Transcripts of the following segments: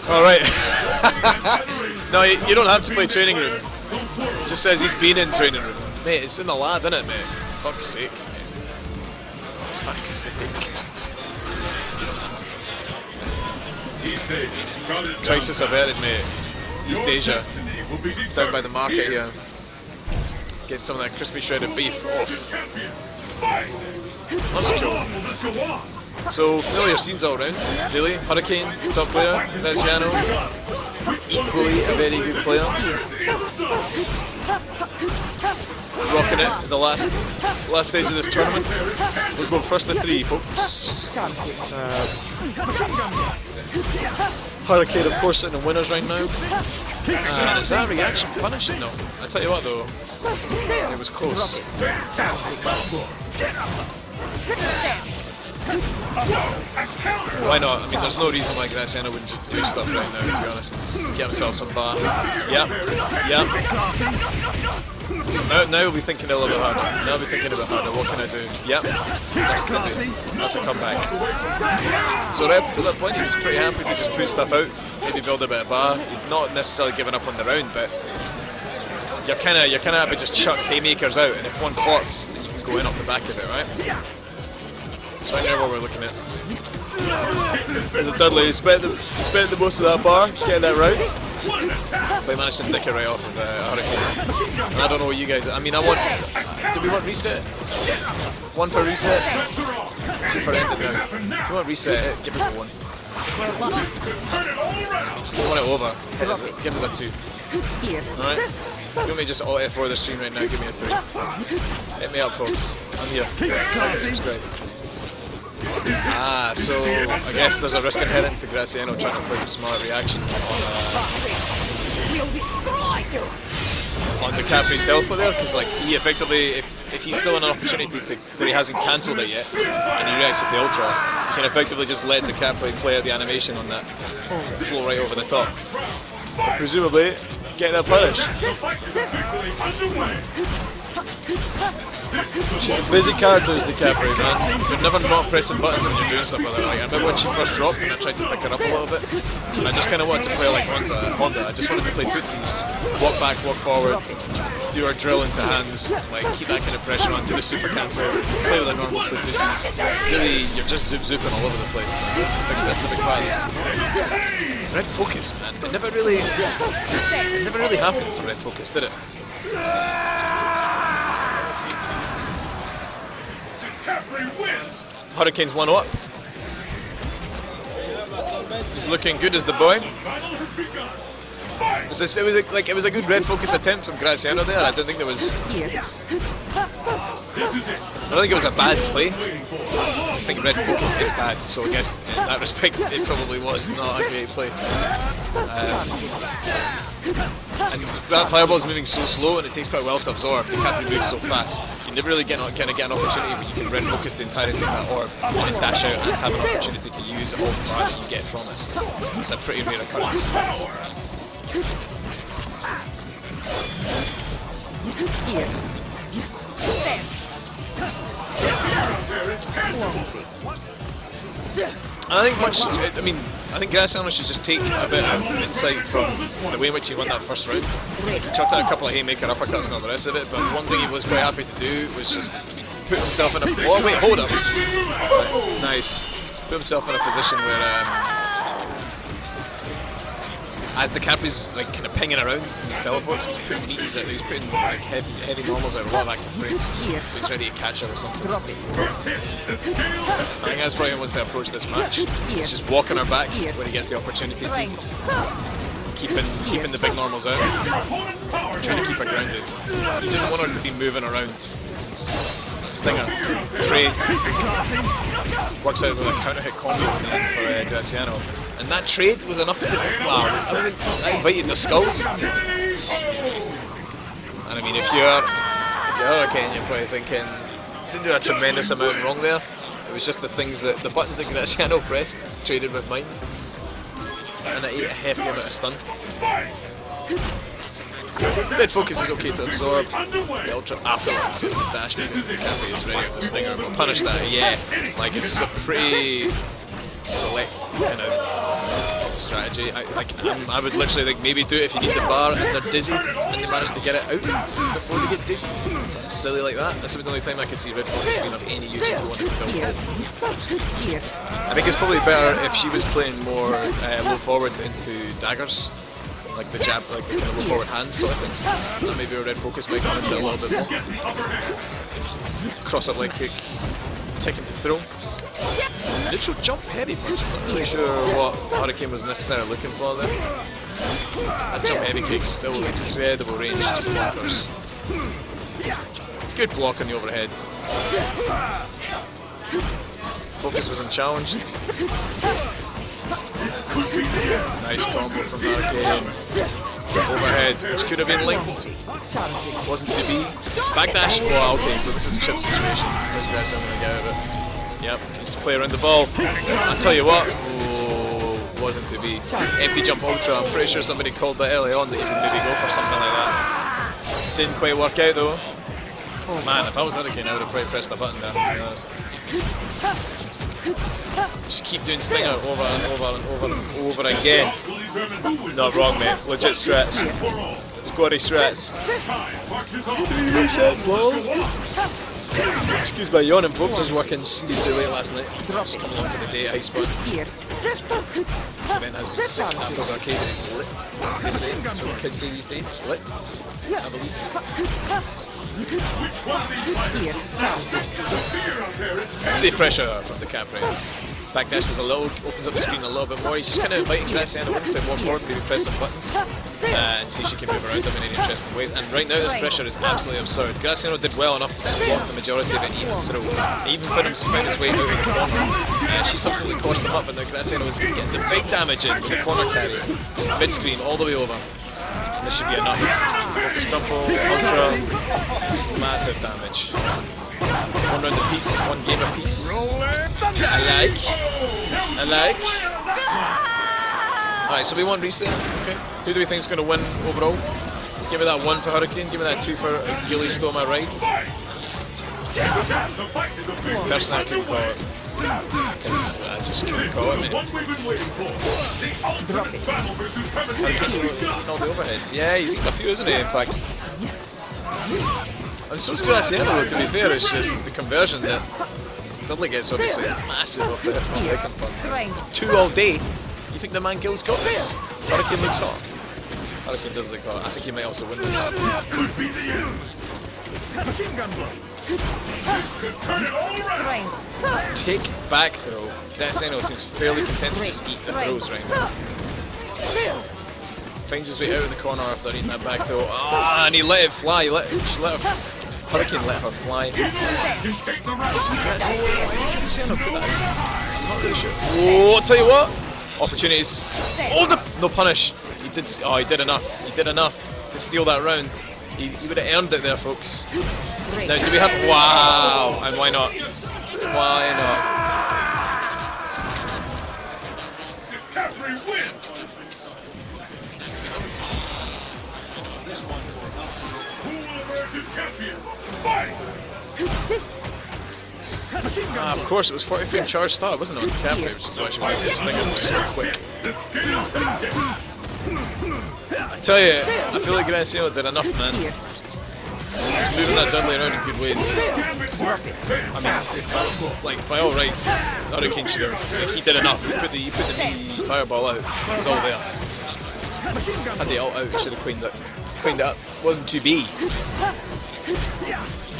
Alright. No, you don't have to play training room. It just says he's been in training room. Mate, it's in the lab, isn't it, mate? Fuck's sake. Fuck's sake. Crisis averted, mate. East Asia. Down by the market here. Getting some of that crispy shredded beef off. Let's go. So, familiar scenes all around. Daily, Hurricane, top player. Graziano, equally a very good player. Rocking it at the last stage of this tournament. We'll go first to 3, folks. Hurricane, of course, sitting in winners right now. Is that a reaction punish? No. I tell you what, though, it was close. Why not? I mean, there's no reason why Graziano wouldn't just do stuff right now, to be honest. Get himself some bar. Yep. So now we'll be thinking a little bit harder. Now we'll be thinking a bit harder. What can I do? Yep. That's a comeback. So right up to that point, he was pretty happy to just put stuff out, maybe build a bit of bar. He'd not necessarily given up on the round, but you're kind of happy to just chuck haymakers out, and if one clocks, then you can go in off the back of it, right? So right now what we're looking at. There's a Dudley, he spent the most of that bar, getting that round. But he managed to nick it right off of Hurricane. And I don't know what you guys, I mean, do we want reset? 1 for reset? 2 for ended now. If you want reset it, give us a 1. If you want it over, give us a 2. Alright? If you want me to just alt F4 the stream right now, give me a 3. Hit me up, folks. I'm here. Subscribe. So I guess there's a risk inherent to Graziano trying to play a smart reaction on Decapre's teleport there, because like he effectively, if he's still in an opportunity to where he hasn't cancelled it yet and he reacts with the ultra, he can effectively just let Decapre play out the animation on that flow right over the top. Presumably get that punish. She's a busy character, is Decapre, man. You're never not pressing buttons when you're doing stuff like that. Like, I remember when she first dropped and I tried to pick her up a little bit, and I just kind of wanted to play like Honda. I just wanted to play footsies, walk back, walk forward, do her drill into hands, like keep that kind of pressure on, do the super cancel, play with the normal split footsies. Really, you're just zooping all over the place. That's the big part of this. Red Focus, man. It never really happened for Red Focus, did it? Hurricane's 1 up. He's looking good as the boy. It was a good Red Focus attempt from Graziano there. I don't think it was a bad play. I just think Red Focus is bad, so I guess in that respect it probably was not a great play. And that fireball's moving so slow and it takes quite a while to absorb. Decapre moves so fast. You never really get an opportunity where you can Red Focus the entirety of that orb and then dash out and have an opportunity to use all the bar that you get from it. It's a pretty rare occurrence. I think Graziano should just take a bit of insight from the way in which he won that first round. He chucked out a couple of haymaker uppercuts and all the rest of it, but one thing he was quite happy to do was just put himself in a... Oh wait, hold up! Nice. Put himself in a position where as Decapre's like kind of pinging around in his teleports, he's putting meaties out, he's putting like heavy normals out, a lot of active frames, so he's ready to catch her or something. I think that's probably how he wants to approach this match. He's just walking her back when he gets the opportunity to, keeping the big normals out, trying to keep her grounded. He doesn't want her to be moving around. Stinger, trade, works out with a counter hit combo at the end for Graziano. And that trade was enough to... Wow, I invited the skulls. And I mean, if you're Hurricane, you're probably thinking, didn't do a tremendous amount wrong there. It was just the buttons that Graziano pressed, traded with mine. And that ate a hefty amount of stun. Red Focus is okay to absorb. The ultra afterwards is the dash maybe. Decapre is ready with the stinger. We'll punish that, yeah. Like, it's a pretty select kind of strategy. I would literally like maybe do it if you need the bar and they're dizzy and they manage to get it out before they get dizzy. Something silly like that. That's the only time I could see Red Focus being of any use if you wanted to build it. I think it's probably better if she was playing more low forward into daggers. Like the jab, like the kind of low forward hands sort of thing. And maybe a Red Focus might come into it a little bit more. Cross up leg kick, taken to throw. Neutral jump heavy punch. I'm not really sure what Hurricane was necessarily looking for there. That jump heavy kick still incredible range, just blockers. Good block on the overhead. Focus was unchallenged. Nice combo from Hurricane. Overhead, which could have been linked. Wasn't to be. Backdash. Well, okay, so this is a chip situation. There's Grass I'm going to get out of it. Yep, needs to play around the ball. I'll tell you what. Oh, wasn't to be. Empty jump ultra. I'm pretty sure somebody called that early on that you could maybe go for something like that. Didn't quite work out though. Oh man, if I was Hurricane, I would have probably pressed the button there, to be honest. Just keep doing Stinger over and over and over and over again. Not wrong, mate. Legit stretch. Squatty stretch. 3 sets long. Excuse my yawning, folks. I was working seriously late last night. Just coming off for the day at High Spot. This event has been sick. Apple's Arcade is lit. They say. That's what the kids say these days. Lit. I believe. Safe pressure from Decapre. Backdash is opens up the screen a little bit more. He's just kind of inviting Graciano to walk forward, maybe press some buttons and see if she can move around him in any interesting ways. And right now this pressure is absolutely absurd. Graciano did well enough to just block the majority of it, even throw. He even found his way out of the corner. She subsequently caused him up, and now Graciano is getting the big damage in with the corner carry. Mid screen all the way over. And this should be enough. Focus crumple, ultra, massive damage. One round a piece, one game a piece. I like. Alright, so we want reset. Okay. Who do we think is going to win overall? Give me that 1 for Hurricane, give me that 2 for Gillstolemyride. Personally, I couldn't call it. Because I just couldn't call it, man. Hurricane eating all the overheads. Yeah, he's eating a few, isn't he, in fact? And so's Graciano, to be fair, it's just the conversion that Dudley gets obviously is massive off the hip from 2 all day. You think the man Gill's got this? Hurricane looks hot. Hurricane does look hot. I think he might also win this. Take back throw. Graciano seems fairly content to just eat the throws right now. Finds his way out of the corner after eating that back throw. Ah, and he let it fly. Hurricane let her fly. Graciano put that out. I'm not really sure. Oh, I'll tell you what. Opportunities. Oh, no punish. He did enough. He did enough to steal that round. He would have earned it there, folks. Now, do we have... Wow! And why not? Why not? Of course, it was 40 frame charge start, wasn't it, on Decapre, which is why she was able to sting him so quick. I tell you, I feel like Graciano did enough, man. He's moving that Dudley around in good ways. I mean, like, by all rights, Hurricane should have, he did enough. He put the fireball out. It was all there. Had the ult out, he should have cleaned it up. Wasn't to be.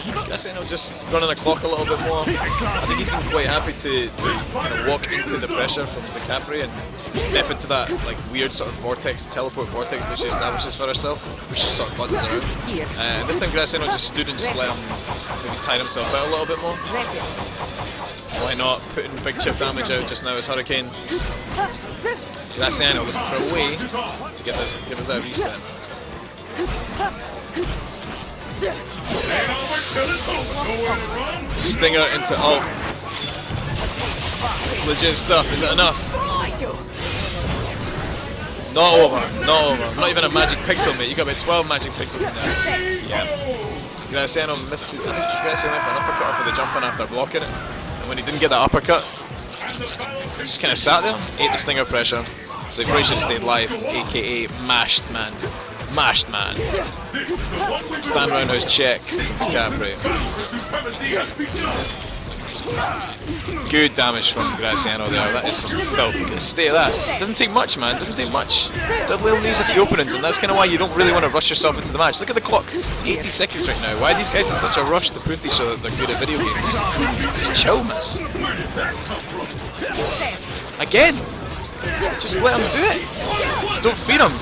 Graciano just running the clock a little bit more. I think he's been quite happy to kind of walk into the pressure from Decapre and step into that like weird sort of teleport vortex that she establishes for herself, which just sort of buzzes around. And this time Graciano just stood and just let him maybe tire himself out a little bit more. Why not? Putting big chip damage out just now as Hurricane. Graciano looking for a way to give us that reset. Stinger into ult. Legit stuff. Is it enough? Not over. Not over. Not even a magic pixel, mate. You got about 12 magic pixels in there. Yeah. Graciano missed his Graciano for an uppercut off of the jump in after blocking it. And when he didn't get that uppercut, he just kind of sat there, ate the Stinger pressure. So he probably should have stayed live, aka Mashed Man. Mashed Man. Stand roundhouse check, Decapre. Good damage from Graziano there. That is some filth. Look at the state of that. Doesn't take much, man. Doesn't take much. Dudley only needs a few openings, and that's kind of why you don't really want to rush yourself into the match. Look at the clock. It's 80 seconds right now. Why are these guys in such a rush to prove to each other that they're good at video games? Just chill, man. Again. Just let him do it. Don't feed him.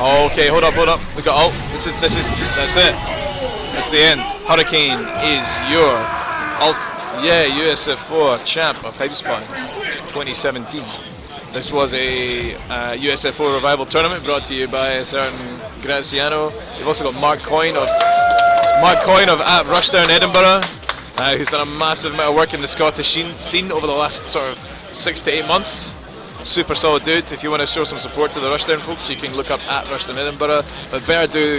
Oh, okay, hold up. We got ult. That's it. That's the end. Hurricane is your ult. Yeah, USF4 champ of Hypespun 2017. This was a USF4 Revival tournament brought to you by a certain Graziano. You've also got Mark Coyne of at Rushdown Edinburgh, who's done a massive amount of work in the Scottish scene over the last sort of 6 to 8 months. Super solid dude. If you want to show some support to the Rushdown folks, you can look up at Rushdown Edinburgh. But better do